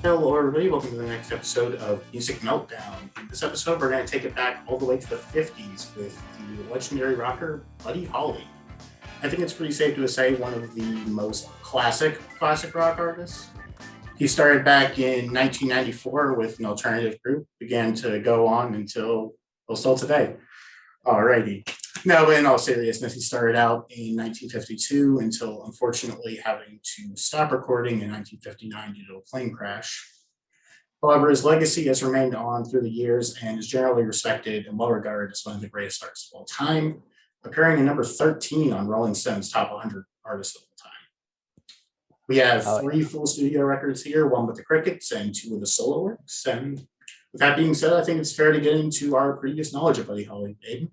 Hello, everybody. Welcome to the next episode of Music Meltdown. In this episode, we're going to take it back all the way to the 50s with the legendary rocker Buddy Holly. I think it's pretty safe to say one of the most classic rock artists. He started back in 1994 with an alternative group, began to go on until, well, still today. Alrighty. No, but in all seriousness, he started out in 1952 until unfortunately having to stop recording in 1959 due to a plane crash. However, his legacy has remained on through the years and is generally respected and well regarded as one of the greatest artists of all time, appearing in number 13 on Rolling Stone's top 100 artists of all time. We have Oh, three full studio records here, one with the Crickets and two with the solo works. And with that being said, I think it's fair to get into our previous knowledge of Buddy Holly. Aiden?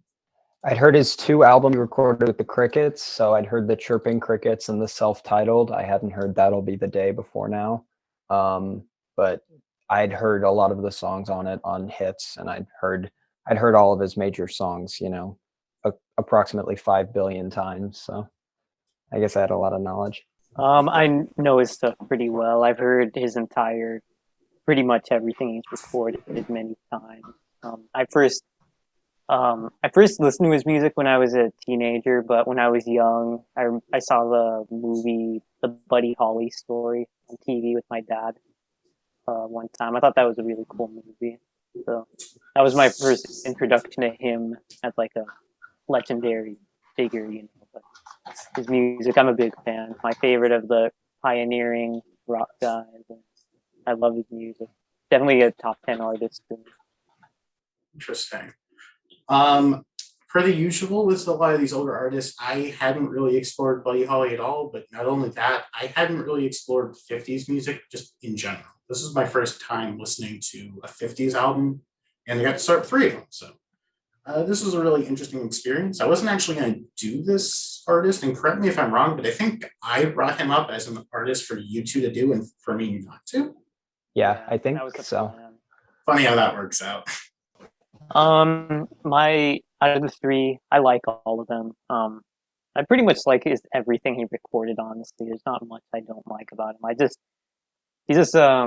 I'd heard his two albums he recorded with the Crickets, so I'd heard the Chirping Crickets and the self-titled. I hadn't heard That'll Be the Day before now, but I'd heard a lot of the songs on it on hits, and I'd heard all of his major songs, approximately 5 billion times. So I guess I had a lot of knowledge. I know his stuff pretty well. I've heard pretty much everything he's recorded many times. I first listened to his music when I was a teenager, but when I was young, I saw the movie The Buddy Holly Story on TV with my dad one time. I thought that was a really cool movie. So that was my first introduction to him as like a legendary figure, But his music, I'm a big fan. My favorite of the pioneering rock guys. And I love his music. Definitely a top 10 artist. Interesting. Per the usual with a lot of these older artists, I hadn't really explored Buddy Holly at all, but not only that, I hadn't really explored 50s music just in general. This is my first time listening to a 50s album, and I got to start three of them. So this was a really interesting experience. I wasn't actually going to do this artist, and correct me if I'm wrong, but I think I brought him up as an artist for you two to do and for me not to. Yeah, I think that was the so. plan. Funny how that works out. My out of the three, I like all of them. I pretty much like everything he recorded. Honestly, there's not much I don't like about him. He's just I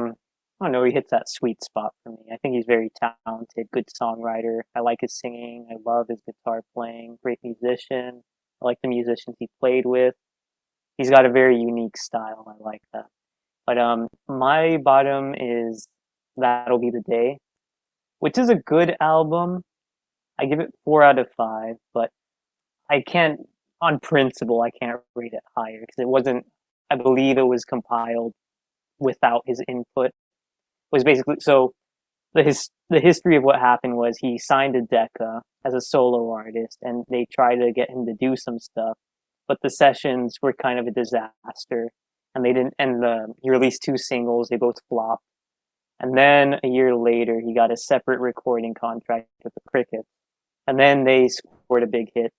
don't know. He hits that sweet spot for me. I think he's very talented, good songwriter. I like his singing. I love his guitar playing. Great musician. I like the musicians he played with. He's got a very unique style. I like that. But my bottom is That'll Be the Day, which is a good album. I give it 4 out of 5, but I can't, on principle, I can't rate it higher because it wasn't. I believe it was compiled without his input. It was basically so the history of what happened was he signed a Decca as a solo artist, and they tried to get him to do some stuff, but the sessions were kind of a disaster, and they didn't. And he released 2 singles. They both flopped. And then a year later, he got a separate recording contract with the Crickets. And then they scored a big hit.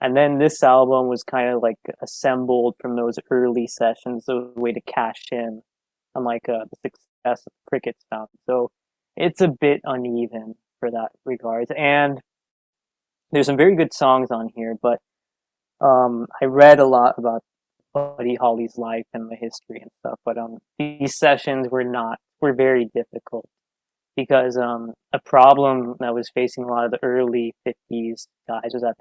And then this album was kind of like assembled from those early sessions, a way to cash in on like the success of the Crickets found. So it's a bit uneven for that regards. And there's some very good songs on here, but I read a lot about Buddy Holly's life and the history and stuff. But these sessions were very difficult because a problem that was facing a lot of the early 50s guys was that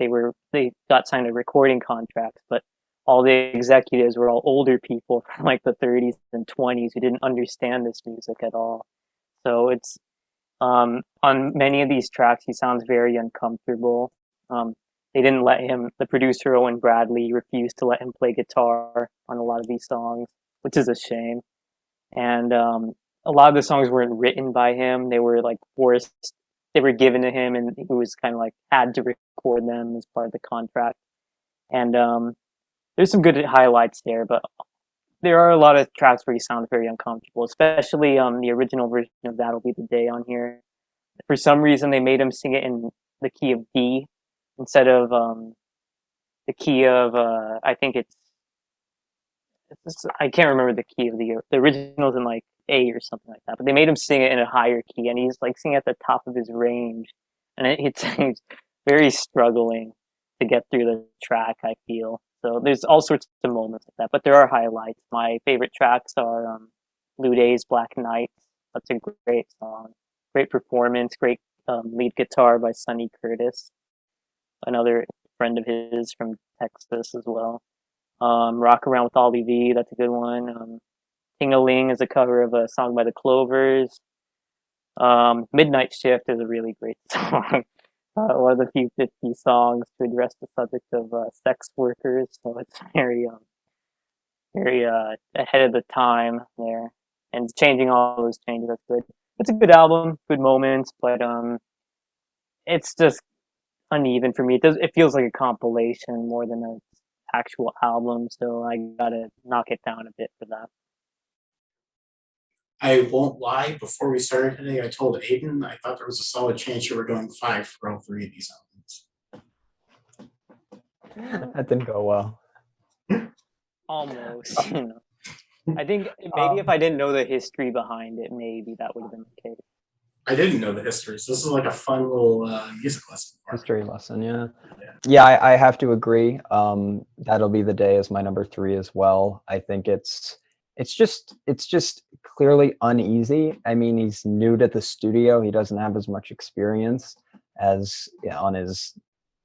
they got signed to recording contracts, but all the executives were all older people from like the 30s and 20s who didn't understand this music at all. So it's on many of these tracks he sounds very uncomfortable. They didn't let him. The producer Owen Bradley refused to let him play guitar on a lot of these songs, which is a shame. And a lot of the songs weren't written by him. They were like forced. They were given to him, and he was kind of like had to record them as part of the contract. And there's some good highlights there, but there are a lot of tracks where he sounds very uncomfortable, especially the original version of That'll Be the Day on here. For some reason, they made him sing it in the key of D instead of the key of I think I can't remember the key of the original's in like A or something like that, but they made him sing it in a higher key, and he's like singing at the top of his range, and he's very struggling to get through the track, I feel. So there's all sorts of moments like that, but there are highlights. My favorite tracks are Lou Day's Black Nights That's a great song. Great performance. Great lead guitar by Sonny Curtis, another friend of his from Texas as well. Rock Around with Ollie V, that's a good one. Ting-a-Ling is a cover of a song by the Clovers. Midnight Shift is a really great song. One of the few 50 songs to address the subject of sex workers, so it's very ahead of the time there, and changing all those changes. That's good. It's a good album, good moments, but it's just uneven for me. It feels like a compilation more than an actual album, so I gotta knock it down a bit for that. I won't lie, before we started today, I told Aiden I thought there was a solid chance you were going 5 for all 3 of these albums. That didn't go well. Almost, I think maybe if I didn't know the history behind it, maybe that would have been the case. I didn't know the history, so this is like a fun little music lesson. History lesson, yeah. Yeah. Yeah, I have to agree. That'll Be the Day is my number 3 as well. I think it's just clearly uneasy. I mean, he's new to the studio. He doesn't have as much experience as on his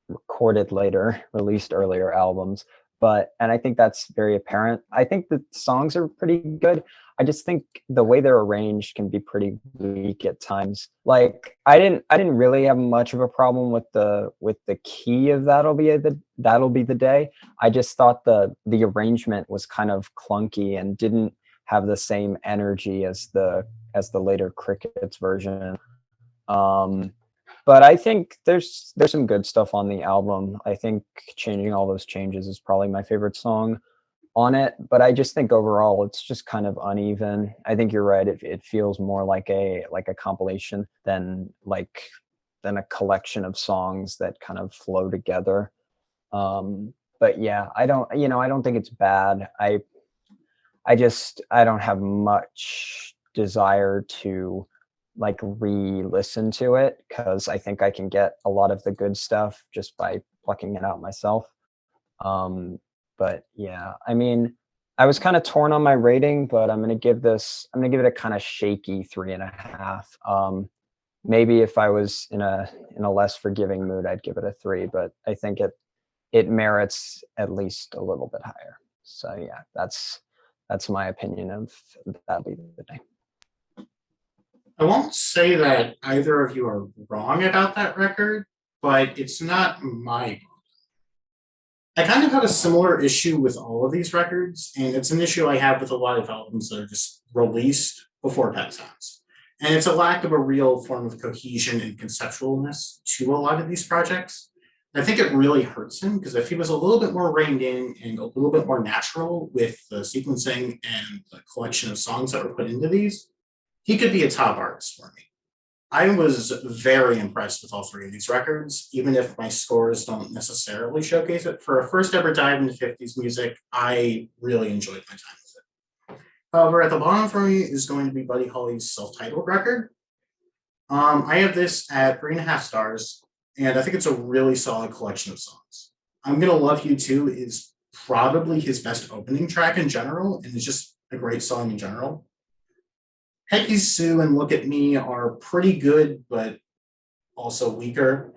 recorded later, released earlier albums. And I think that's very apparent. I think the songs are pretty good. I just think the way they're arranged can be pretty weak at times. Like I didn't really have much of a problem with the key of That'll Be the Day. I just thought the arrangement was kind of clunky and didn't have the same energy as the later Crickets version. But I think there's some good stuff on the album. I think Changing All Those Changes is probably my favorite song on it, but I just think overall it's just kind of uneven. I think you're right. It feels more like a compilation than a collection of songs that kind of flow together. But yeah, I don't think it's bad. I don't have much desire to re-listen to it, because I think I can get a lot of the good stuff just by plucking it out myself. But yeah, I mean, I was kind of torn on my rating, but I'm gonna give it a kind of shaky 3.5. Maybe if I was in a less forgiving mood, I'd give it a 3, but I think it merits at least a little bit higher. So yeah, that's my opinion of That'll Be the Day. I won't say that either of you are wrong about that record, but it's not my. I kind of have a similar issue with all of these records, and it's an issue I have with a lot of albums that are just released before Pet Sounds. And it's a lack of a real form of cohesion and conceptualness to a lot of these projects. I think it really hurts him, because if he was a little bit more reined in and a little bit more natural with the sequencing and the collection of songs that were put into these, he could be a top artist for me. I was very impressed with all 3 of these records, even if my scores don't necessarily showcase it. For a first ever dive into 50s music, I really enjoyed my time with it. However, at the bottom for me is going to be Buddy Holly's self-titled record. I have this at 3.5 stars, and I think it's a really solid collection of songs. I'm Gonna Love You Too is probably his best opening track in general, and it's just a great song in general. Peggy Sue and Look at Me are pretty good, but also weaker.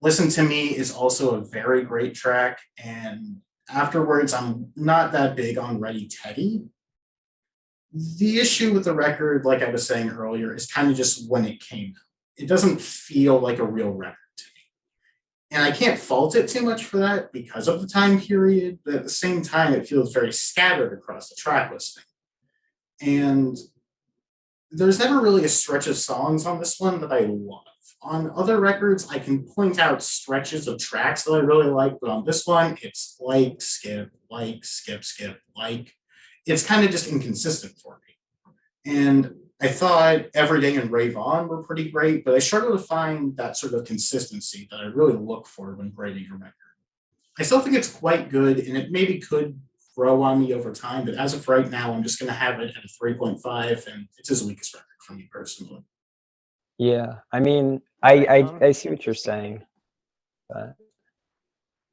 Listen to Me is also a very great track, and afterwards, I'm not that big on Ready Teddy. The issue with the record, like I was saying earlier, is kind of just when it came out. It doesn't feel like a real record to me. And I can't fault it too much for that because of the time period, but at the same time, it feels very scattered across the track listing. And there's never really a stretch of songs on this one that I love. On other records, I can point out stretches of tracks that I really like, but on this one, it's skip, skip, like. It's kind of just inconsistent for me. And I thought Everyday and Rave On were pretty great, but I struggle to find that sort of consistency that I really look for when grading a record. I still think it's quite good, and it maybe could grow on me over time, but as of right now, I'm just going to have it at a 3.5, and it's his weakest record for me personally. Yeah, I mean, I see what you're saying, but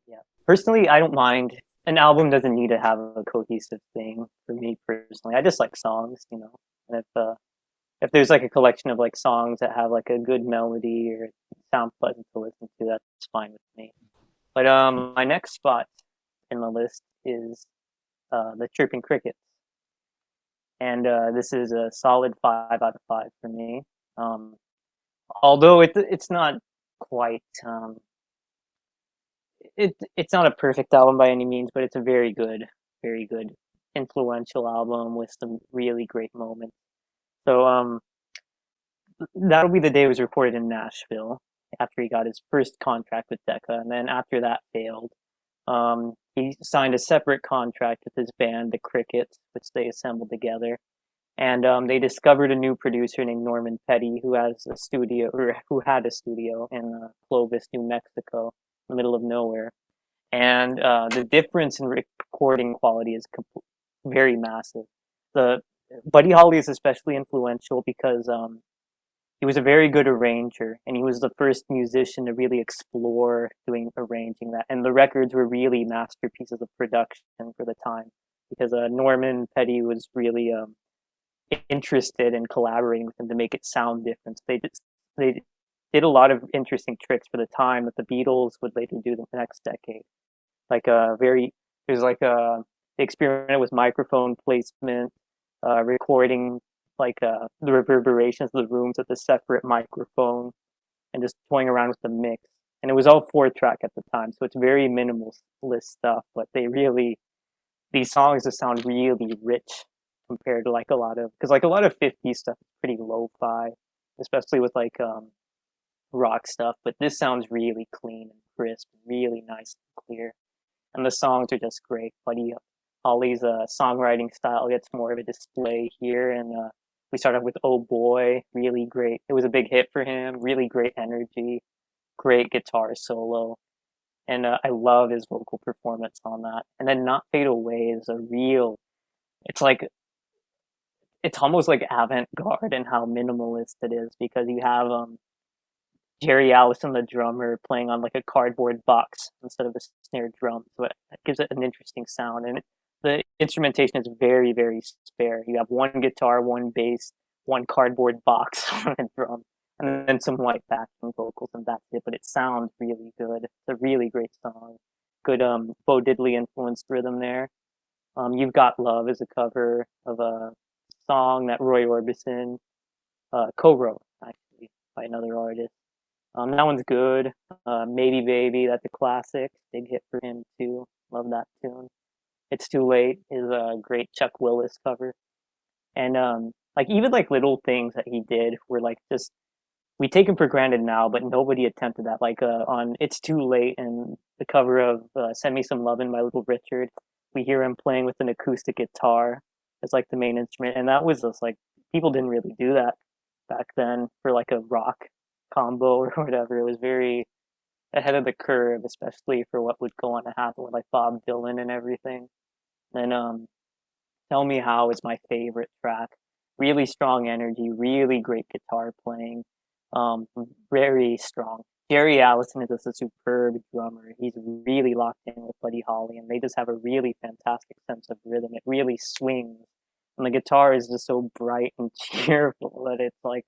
yeah, personally, I don't mind. An album doesn't need to have a cohesive thing for me personally. I just like songs, and if if there's like a collection of like songs that have like a good melody or sound pleasant to listen to, that's fine with me. But my next spot in the list is the Chirping Crickets, and this is a solid 5 out of 5 for me. Um, although it's not quite it's not a perfect album by any means, but it's a very good, influential album with some really great moments. So that'll be the day it was recorded in Nashville after he got his first contract with Decca, and then after that failed, he signed a separate contract with his band, the Crickets, which they assembled together. And they discovered a new producer named Norman Petty, who has a studio, or who had a studio in Clovis, New Mexico, in the middle of nowhere. And the difference in recording quality is very massive. The Buddy Holly is especially influential because he was a very good arranger, and he was the first musician to really explore doing arranging that. And the records were really masterpieces of production for the time, because Norman Petty was really interested in collaborating with him to make it sound different. So they did a lot of interesting tricks for the time that the Beatles would later do the next decade. Like there's like they experimented with microphone placement, recording like the reverberations of the rooms with a separate microphone, and just toying around with the mix. And it was all 4-track at the time, so it's very minimalist stuff. But these songs just sound really rich compared to like a lot of, because like a lot of 50s stuff is pretty lo-fi, especially with like rock stuff. But this sounds really clean and crisp, really nice and clear, and the songs are just great. Buddy Holly's songwriting style gets more of a display here, and we started with "Oh Boy," really great. It was a big hit for him. Really great energy, great guitar solo, and I love his vocal performance on that. And then "Not Fade Away" is a real. It's like it's almost like avant-garde in how minimalist it is, because you have Jerry Allison, the drummer, playing on like a cardboard box instead of a snare drum, so it gives it an interesting sound. And the instrumentation is very, very spare. You have one guitar, one bass, one cardboard box on a drum, and then some light backing vocals, and that's it. But it sounds really good. It's a really great song. Good Bo Diddley influenced rhythm there. You've Got Love is a cover of a song that Roy Orbison co-wrote, actually, by another artist. That one's good. Maybe Baby, that's a classic. Big hit for him too. Love that tune. It's Too Late is a great Chuck Willis cover. And like even like little things that he did were like just, we take him for granted now, but nobody attempted that. Like on It's Too Late and the cover of Send Me Some Lovin' by Little Richard, we hear him playing with an acoustic guitar as like the main instrument. And that was just like, people didn't really do that back then for like a rock combo or whatever. It was very ahead of the curve, especially for what would go on to happen with like Bob Dylan and everything. And Tell Me How is my favorite track. Really strong energy, really great guitar playing, very strong. Jerry Allison is just a superb drummer. He's really locked in with Buddy Holly, and they just have a really fantastic sense of rhythm. It really swings, and the guitar is just so bright and cheerful that it's like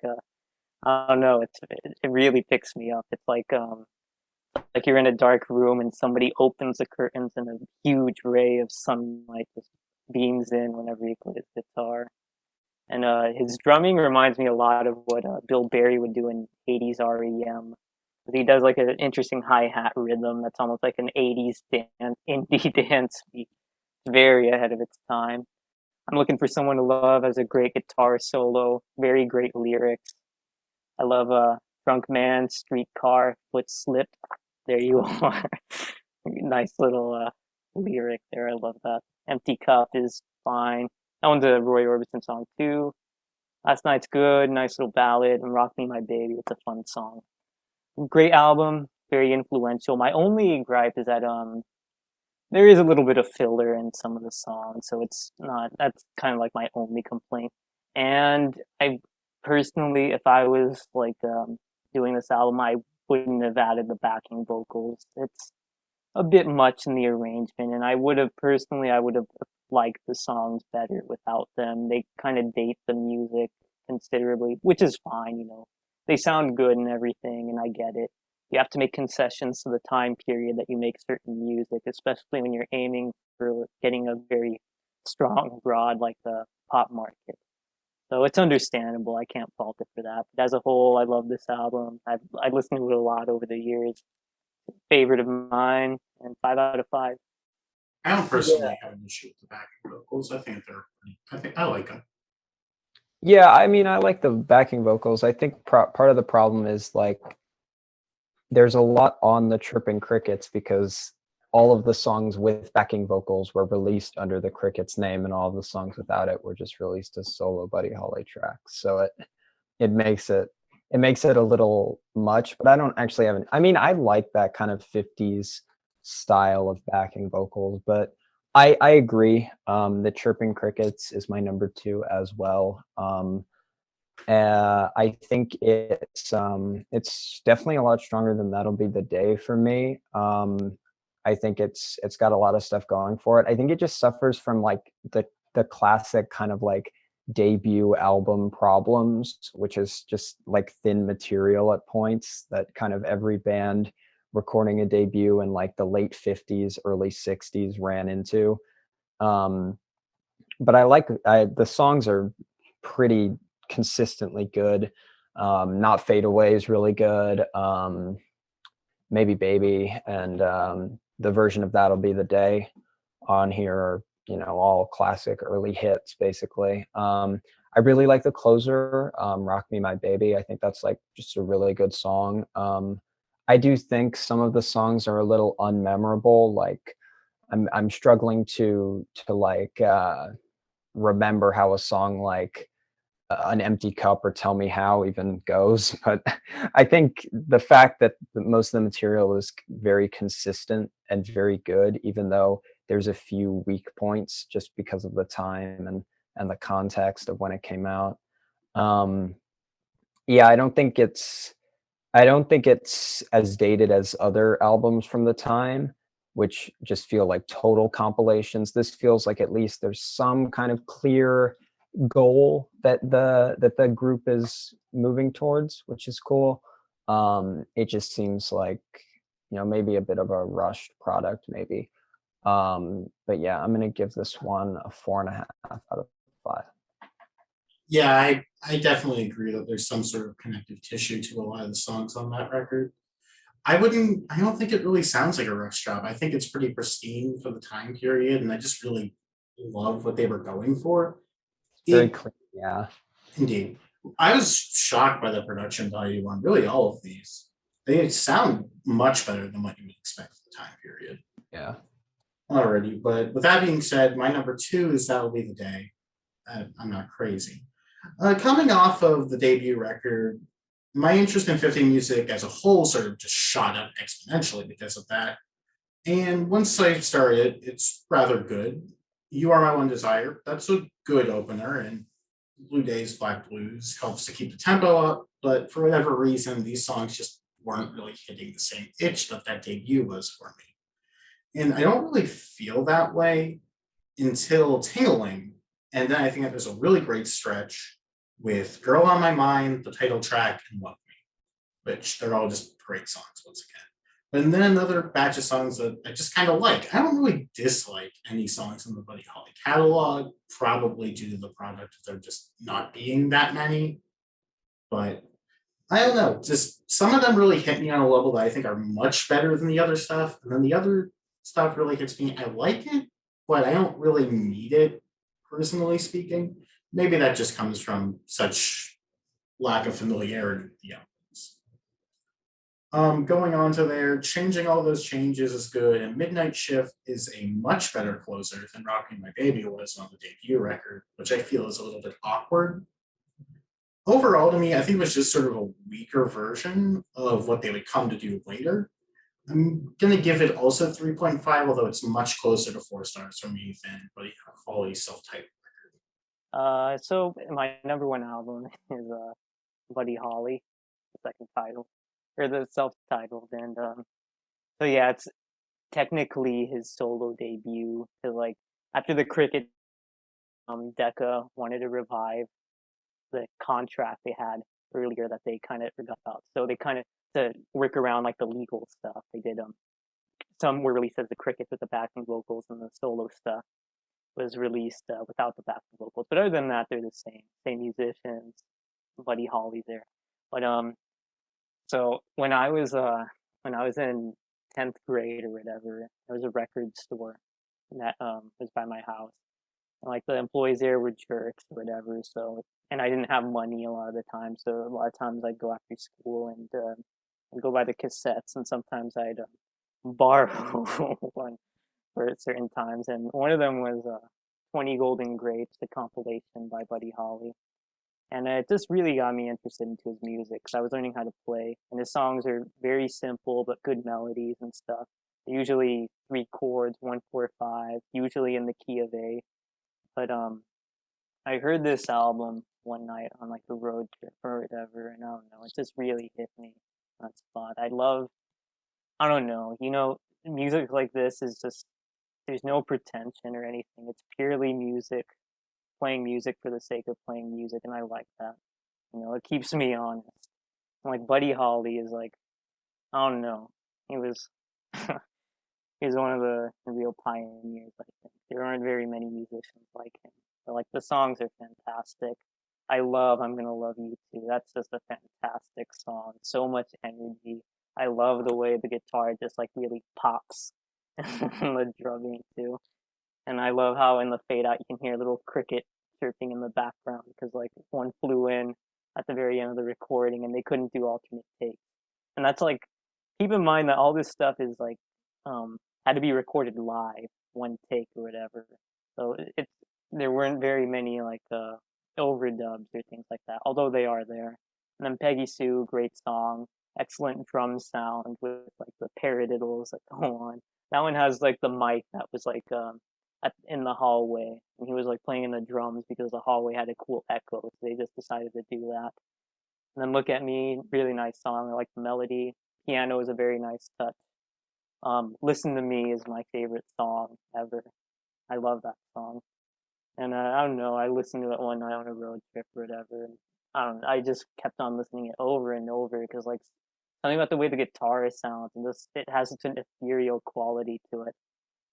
I don't know. It really picks me up. It's like you're in a dark room and somebody opens the curtains and a huge ray of sunlight just beams in whenever he plays guitar. And his drumming reminds me a lot of what Bill Berry would do in 80s REM. He does like an interesting hi-hat rhythm that's almost like an 80s dance, indie dance beat. Very ahead of its time. I'm looking for someone to love as a great guitar solo, very great lyrics. I love Drunk Man, Streetcar, Foot Slipped. There you are. Nice little lyric there. I love that. Empty Cup is fine. That one's a Roy Orbison song too. Last Night's good. Nice little ballad. And Rock Me My Baby. It's a fun song. Great album. Very influential. My only gripe is that there is a little bit of filler in some of the songs, so it's not. That's kind of like my only complaint. And I personally, if I was like doing this album, I wouldn't have added the backing vocals. It's a bit much in the arrangement, and I would have liked the songs better without them. They kind of date the music considerably, which is fine. You know, they sound good and everything, and I get it. You have to make concessions to the time period that you make certain music, especially when you're aiming for getting a very strong, broad, like the pop market. So it's understandable. I can't fault it for that. But as a whole, I love this album. I've listened to it a lot over the years. Favorite of mine, and 5 out of 5. I don't Yeah. personally have an issue with the backing vocals. I think I like them. Yeah, I mean, I like the backing vocals. I think part of the problem is like there's a lot on the Chirping Crickets because all of the songs with backing vocals were released under the Crickets name, and all of the songs without it were just released as solo Buddy Holly tracks. So it makes it a little much. But I don't actually have I mean, I like that kind of 50s style of backing vocals, but I agree. The Chirping Crickets is my number 2 as well. I think it's definitely a lot stronger than That'll Be the Day for me. I think it's got a lot of stuff going for it. I think it just suffers from like the classic kind of like debut album problems, which is just like thin material at points that kind of every band recording a debut in like the late 50s, early 60s ran into. But the songs are pretty consistently good. Not Fade Away is really good. Maybe Baby and the version of That'll Be the Day on here are, you know, all classic early hits basically. I really like the closer, Rock Me My Baby. I think that's like just a really good song. I do think some of the songs are a little unmemorable. Like I'm struggling to like remember how a song like An Empty Cup or Tell Me How even goes. But I think the fact that most of the material is very consistent and very good, even though there's a few weak points just because of the time and the context of when it came out. Yeah, I don't think it's as dated as other albums from the time, which just feel like total compilations. This feels like at least there's some kind of clear goal that the group is moving towards, which is cool. It just seems like, you know, maybe a bit of a rushed product, maybe. But yeah, I'm gonna give this one a 4.5 out of 5. Yeah, I definitely agree that there's some sort of connective tissue to a lot of the songs on that record. I don't think it really sounds like a rush job. I think it's pretty pristine for the time period, and I just really love what they were going for. It's very It clean, yeah. Indeed. I was shocked by the production value on really all of these. They sound much better than what you would expect for the time period Yeah. already. But with that being said, my number 2 is That'll Be the Day. I'm not crazy. Coming off of the debut record, my interest in 50 music as a whole sort of just shot up exponentially because of that. And once I started, it's rather good. You Are My One Desire, that's a good opener, and Blue Days, Black Blues helps to keep the tempo up, but for whatever reason, these songs just weren't really hitting the same itch that debut was for me. And I don't really feel that way until Tingling. And then I think that there's a really great stretch with Girl on My Mind, the title track, and Love Me, which they're all just great songs once again. And then another batch of songs that I just kind of like. I don't really dislike any songs in the Buddy Holly catalog, probably due to the product of there just not being that many. But I don't know, just some of them really hit me on a level that I think are much better than the other stuff. And then the other stuff really hits me. I like it, but I don't really need it, personally speaking. Maybe that just comes from such lack of familiarity with the albums. Going on to there, changing all those changes is good, and Midnight Shift is a much better closer than Rocking My Baby was on the debut record, which I feel is a little bit awkward. Overall, to me, I think it was just sort of a weaker version of what they would come to do later. I'm going to give it also 3.5, although it's much closer to 4 stars for me than Buddy Holly's self-titled record. So my number 1 album is Buddy Holly, the second title, or the self-titled, and so yeah, it's technically his solo debut. So like after the Cricket, Decca wanted to revive the contract they had earlier that they kind of forgot about. So they kind of, to work around like the legal stuff, they did some were released as the Crickets with the backing vocals, and the solo stuff was released without the backing vocals. But other than that, they're the same musicians. Buddy Holly there. But so when I was in 10th grade or whatever, there was a record store that was by my house, and like the employees there were jerks or whatever. So, and I didn't have money a lot of the time, so a lot of times I'd go after school and go buy the cassettes, and sometimes I'd borrow one for certain times. And one of them was 20 Golden Grapes, the compilation by Buddy Holly. And it just really got me interested into his music, because I was learning how to play. And his songs are very simple, but good melodies and stuff. They're usually 3 chords, 1, 4, 5, usually in the key of A. But I heard this album one night on like a road trip or whatever, and I don't know, it just really hit me on that spot. I don't know, music like this is just, there's no pretension or anything. It's purely music, playing music for the sake of playing music, and I like that. It keeps me honest. And like Buddy Holly is like, I don't know, he was he's one of the real pioneers, I think. There aren't very many musicians like him. But like the songs are fantastic. I love I'm Gonna Love You Too. That's just a fantastic song. So much energy. I love the way the guitar just like really pops. And the drumming too. And I love how in the fade out you can hear a little cricket chirping in the background, because like one flew in at the very end of the recording and they couldn't do alternate takes. And that's like, keep in mind that all this stuff is like had to be recorded live, one take or whatever. So there weren't very many like overdubs or things like that, although they are there. And then Peggy Sue, great song, excellent drum sound with like the paradiddles that go on. That one has like the mic that was like in the hallway, and he was like playing in the drums because the hallway had a cool echo, so they just decided to do that. And then Look at Me, really nice song. I like the melody. Piano is a very nice touch. Listen to Me is my favorite song ever. I love that song. And I don't know, I listened to it one night on a road trip or whatever. And I just kept on listening it over and over, because like something about the way the guitar sounds, and just it has such an ethereal quality to it.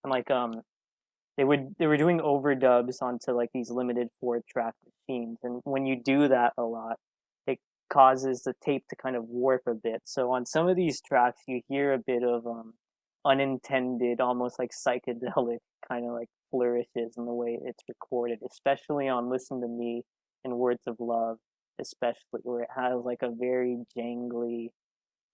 And like they were doing overdubs onto like these limited 4-track machines, and when you do that a lot, it causes the tape to kind of warp a bit. So on some of these tracks you hear a bit of unintended, almost like psychedelic kind of like flourishes in the way it's recorded, especially on Listen to Me and Words of Love, especially, where it has like a very jangly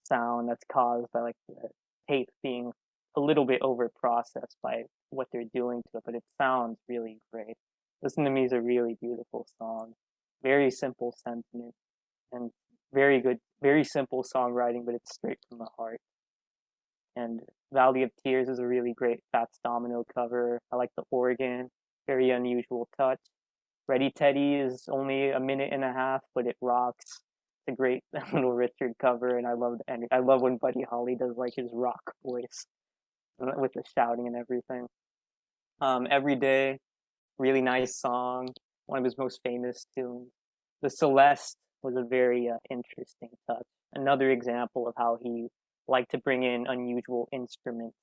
sound that's caused by like the tape being a little bit over processed by what they're doing to it, but it sounds really great. Listen to Me is a really beautiful song, very simple sentiment, and very good, very simple songwriting, but it's straight from the heart. And Valley of Tears is a really great Fats Domino cover. I like the organ, very unusual touch. Ready Teddy is only a minute and a half, but it rocks. It's a great Little Richard cover, and I love when Buddy Holly does like his rock voice with the shouting and everything. Every Day, really nice song, one of his most famous tunes. The Celeste was a very interesting touch. Another example of how he liked to bring in unusual instruments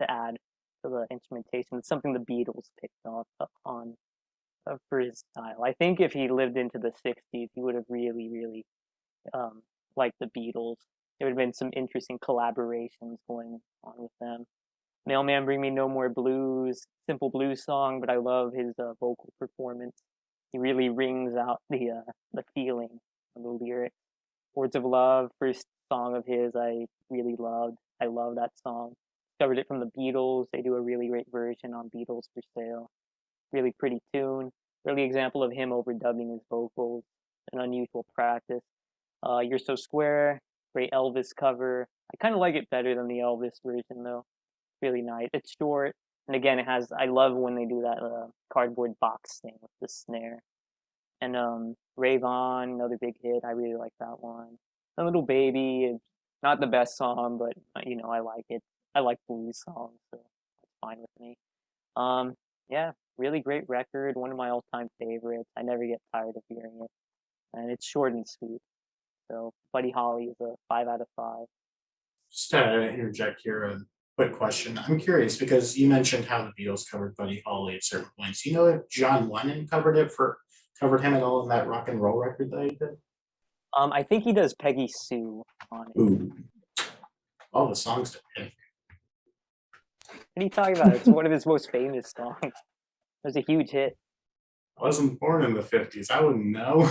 to add to the instrumentation. It's something the Beatles picked up on for his style. I think if he lived into the 60s, he would have really, really liked the Beatles. There would have been some interesting collaborations going on with them. Mailman Bring Me No More Blues, simple blues song, but I love his vocal performance. He really rings out the feeling of the lyrics. Words of Love, first song of his I really loved. I love that song. Discovered it from the Beatles. They do a really great version on Beatles for Sale. Really pretty tune. Early example of him overdubbing his vocals. An unusual practice. You're So Square, great Elvis cover. I kind of like it better than the Elvis version though. Really nice. It's short, and again, I love when they do that cardboard box thing with the snare. And Rave On, another big hit. I really like that one. A Little Baby, not the best song, but I like it. I like blues songs, so it's fine with me. Yeah, really great record. One of my all-time favorites. I never get tired of hearing it. and it's short and sweet. So Buddy Holly is a 5 out of 5. Just to interject here, a quick question. I'm curious because you mentioned how the Beatles covered Buddy Holly at certain points. You know if John Lennon covered him at all in that rock and roll record that he did? I think he does Peggy Sue on it. Ooh, all the songs to pick. What are you talking about? It's one of his most famous songs. It was a huge hit. I wasn't born in the 50s. I wouldn't know.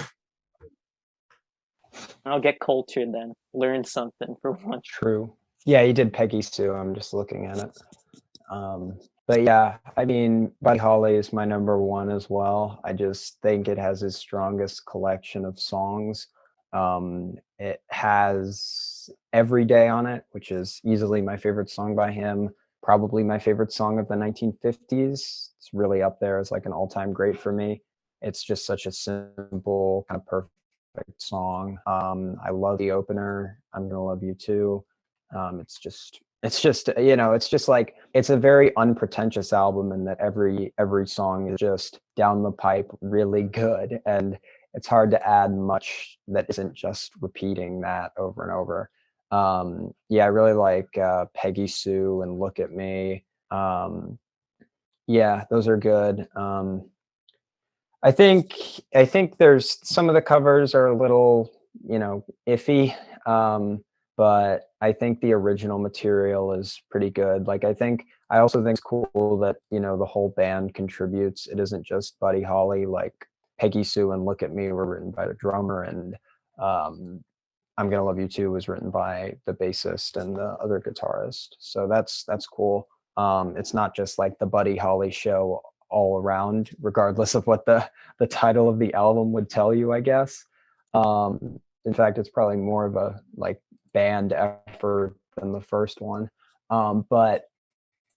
I'll get cultured then. Learn something for once. True. Yeah, he did Peggy Sue. I'm just looking at it. But yeah, I mean, Buddy Holly is my number one as well. I just think it has his strongest collection of songs. It has Every Day on it, which is easily my favorite song by him. Probably my favorite song of the 1950s. It's really up there as like an all-time great for me. It's just such a simple, kind of perfect song. I love the opener, I'm Gonna Love You Too. It's just it's just like it's a very unpretentious album in that every song is just down the pipe really good, and it's hard to add much that isn't just repeating that over and over. Yeah, I really like Peggy Sue and Look at Me. Yeah, those are good. I think there's some of the covers are a little, iffy. But I think the original material is pretty good. Like I also think it's cool that, the whole band contributes. It isn't just Buddy Holly. Like Peggy Sue and Look at Me were written by the drummer, and I'm Gonna Love You Too was written by the bassist and the other guitarist. So that's cool. It's not just like the Buddy Holly show all around, regardless of what the title of the album would tell you, I guess. In fact, it's probably more of a like band effort than the first one. But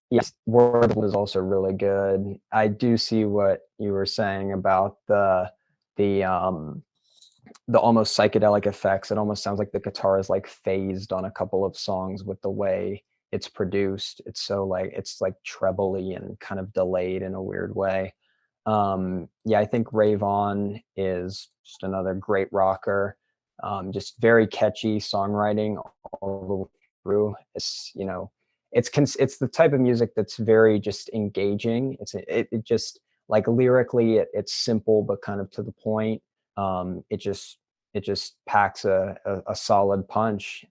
yes, Wordle is also really good. I do see what you were saying about the almost psychedelic effects. It almost sounds like the guitar is like phased on a couple of songs with the way it's produced. It's like trebly and kind of delayed in a weird way. Yeah, I think Rave On is just another great rocker. Just very catchy songwriting all the way through. It's the type of music that's very just engaging. It just like lyrically it's simple but kind of to the point. It just packs a solid punch.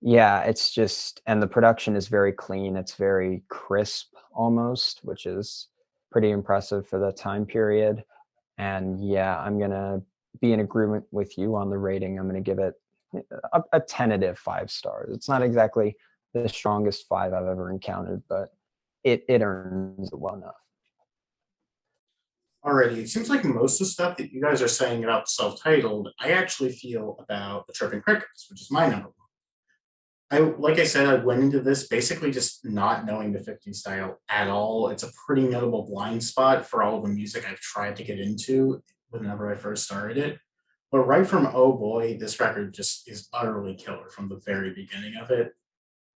Yeah, it's just, and the production is very clean. It's very crisp almost, which is pretty impressive for the time period. And yeah, I'm gonna be in agreement with you on the rating. I'm gonna give it a tentative 5 stars. It's not exactly the strongest 5 I've ever encountered, but it earns it well enough. Alrighty, it seems like most of the stuff that you guys are saying about self-titled, I actually feel about the Chirping Crickets, which is my number one. Like I said, I went into this basically just not knowing the 50s style at all. It's a pretty notable blind spot for all of the music I've tried to get into whenever I first started it. But right from Oh Boy, this record just is utterly killer from the very beginning of it.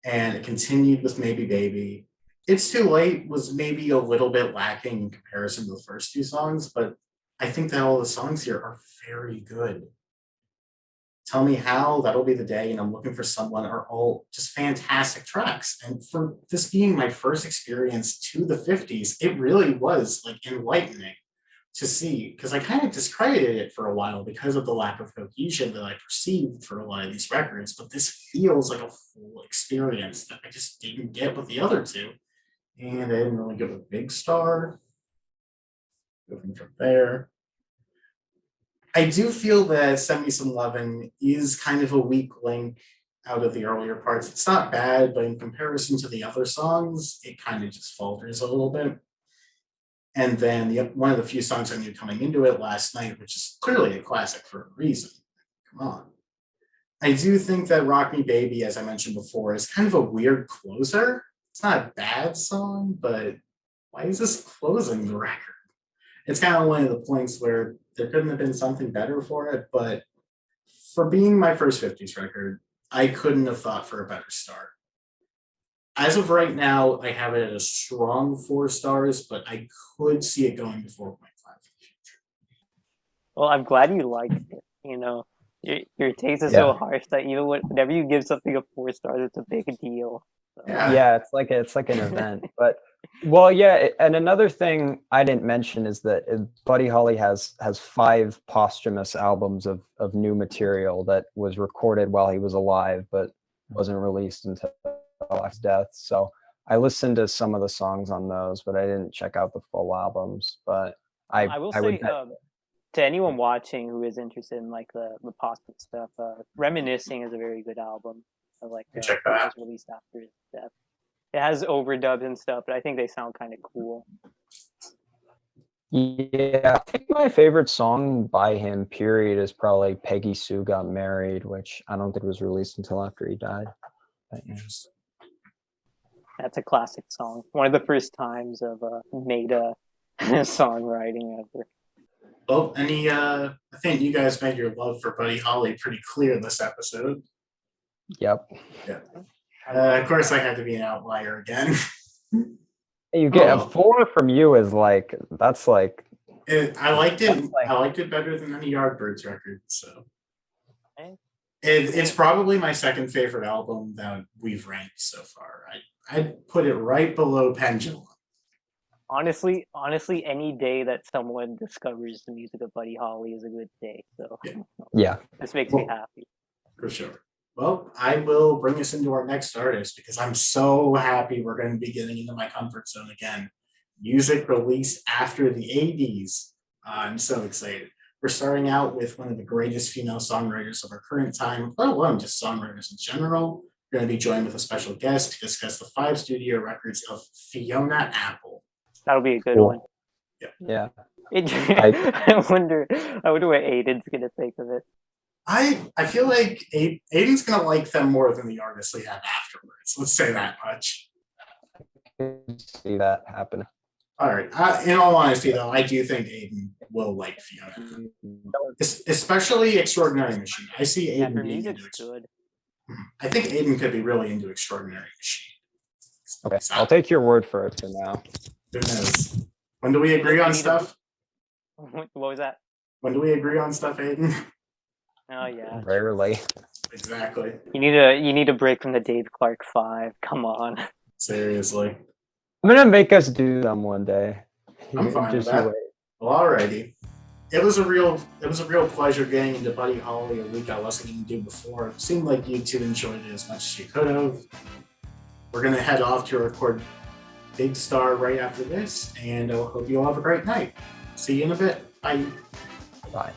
And it continued with Maybe Baby. It's Too Late was maybe a little bit lacking in comparison to the first 2 songs, but I think that all the songs here are very good. Tell Me How, That'll Be the Day, and I'm Looking for Someone are all just fantastic tracks. And for this being my first experience to the 50s, it really was like enlightening to see, because I kind of discredited it for a while because of the lack of cohesion that I perceived for a lot of these records. But this feels like a full experience that I just didn't get with the other 2. And I didn't really give a big star. Moving from there. I do feel that Send Me Some Lovin' is kind of a weak link out of the earlier parts. It's not bad, but in comparison to the other songs, it kind of just falters a little bit. And then one of the few songs I knew coming into it, Last Night, which is clearly a classic for a reason. Come on. I do think that Rock Me Baby, as I mentioned before, is kind of a weird closer. It's not a bad song, but why is this closing the record? It's kind of one of the points where there couldn't have been something better for it, but for being my first 50s record, I couldn't have thought for a better start. As of right now, I have it at a strong 4 stars, but I could see it going to 4.5 in the future. Well, I'm glad you liked it. Your taste is so harsh that even whenever you give something a 4 stars, it's a big deal. So. Yeah. It's like an event. But well, yeah, and another thing I didn't mention is that Buddy Holly has 5 posthumous albums of new material that was recorded while he was alive, but wasn't released until his death. So I listened to some of the songs on those, but I didn't check out the full albums. But I will I would say to anyone watching who is interested in like the posthumous stuff, "Reminiscing" is a very good album. Like Check it that out. was released after his death. It has overdubs and stuff, but I think they sound kind of cool. Yeah, I think my favorite song by him, period, is probably Peggy Sue Got Married, which I don't think was released until after he died. But, yeah. That's a classic song. One of the first times of meta songwriting ever. Well, I think you guys made your love for Buddy Holly pretty clear this episode. Yep. Yeah. Of course, I had to be an outlier again. You get a 4 from you is like, that's like. I liked it. I liked it better than any Yardbirds record. So it's probably my second favorite album that we've ranked so far. I'd put it right below Pendulum. Honestly, any day that someone discovers the music of Buddy Holly is a good day. So yeah, this makes me happy. For sure. Well, I will bring us into our next artist because I'm so happy we're going to be getting into my comfort zone again. Music released after the 80s. I'm so excited. We're starting out with one of the greatest female songwriters of our current time, let alone just songwriters in general. We're going to be joined with a special guest to discuss the 5 studio records of Fiona Apple. That'll be a good one. Yeah. I wonder what Aiden's gonna think of it. I feel like Aiden's gonna like them more than the artists we have afterwards. Let's say that much. See that happen. All right. In all honesty, though, I do think Aiden will like Fiona, especially Extraordinary Machine. I see Aiden being into good. I think Aiden could be really into Extraordinary Machine. Okay, I'll take your word for it for now. Who knows? When do we agree on stuff? What was that? When do we agree on stuff, Aiden? Oh yeah. Rarely. Exactly. You need a break from the Dave Clark 5. Come on. Seriously. I'm gonna make us do them one day. I'm fine with Just that. wait. Well, alrighty. It was a real pleasure getting into Buddy Holly a week I wasn't going to do before. It seemed like you two enjoyed it as much as you could have. We're gonna head off to record Big Star right after this, and I hope you all have a great night. See you in a bit. Bye. Bye.